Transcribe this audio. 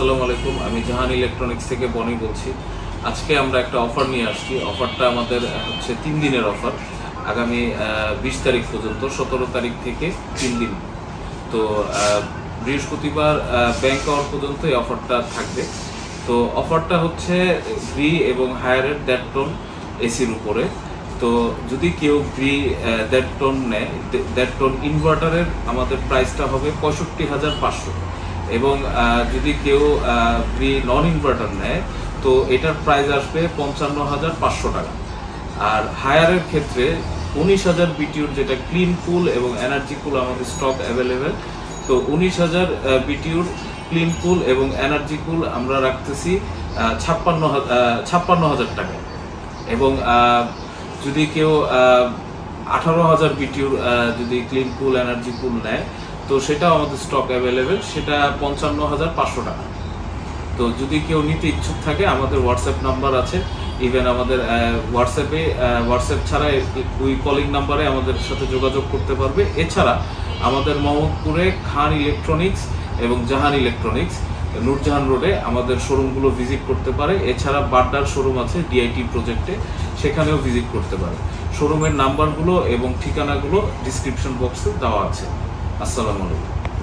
আসসালামু আলাইকুম, আমি জাহান ইলেকট্রনিক্স থেকে বনি বলছি। আজকে আমরা একটা অফার নিয়ে আসছি। অফারটা আমাদের হচ্ছে 3 দিনের অফার, আগামী 20 তারিখ পর্যন্ত, 17 তারিখ থেকে 3 দিন। তো বৃহস্পতিবার ব্যাংক আওয়ার পর্যন্ত এই অফারটা থাকবে। তো অফারটা হচ্ছে গ্রি এবং হায়ারের 1.5 টন এসির উপরে। তো যদি কেউ গ্রি 1.5 টন নেয়, 1.5 টন ইনভার্টারের আমাদের প্রাইসটা হবে 65,500, এবং যদি কেউ গ্রি নন ইনভার্টার নেয় তো এটার প্রাইস আসবে 55,500 টাকা। আর হায়ারের ক্ষেত্রে 19,000 বিটিউর, যেটা ক্লিন কুল এবং এনার্জি কুল আমাদের স্টক অ্যাভেলেবেল। তো 19,000 বিটিউর ক্লিন কুল এবং এনার্জি কুল আমরা রাখতেছি 56,000 টাকা। এবং যদি কেউ 18,000 বিটিউর যদি ক্লিন কুল এনার্জি কুল নেয় তো সেটাও আমাদের স্টক অ্যাভেলেবেল, সেটা 55,500 টাকা। তো যদি কেউ নিতে ইচ্ছুক থাকে, আমাদের হোয়াটসঅ্যাপ নাম্বার আছে। ইভেন আমাদের হোয়াটসঅ্যাপ ছাড়া ওই কলিং নাম্বারে আমাদের সাথে যোগাযোগ করতে পারবে। এছাড়া আমাদের মোহাম্মদপুরে খান ইলেকট্রনিক্স এবং জাহান ইলেকট্রনিক্স, নূরজাহান রোডে আমাদের শোরুমগুলো ভিজিট করতে পারে। এছাড়া বাড্ডার শোরুম আছে ডিআইটি প্রজেক্টে, সেখানেও ভিজিট করতে পারে। শোরুমের নাম্বারগুলো এবং ঠিকানাগুলো ডিসক্রিপশন বক্সে দেওয়া আছে। আসসালামু আলাইকুম।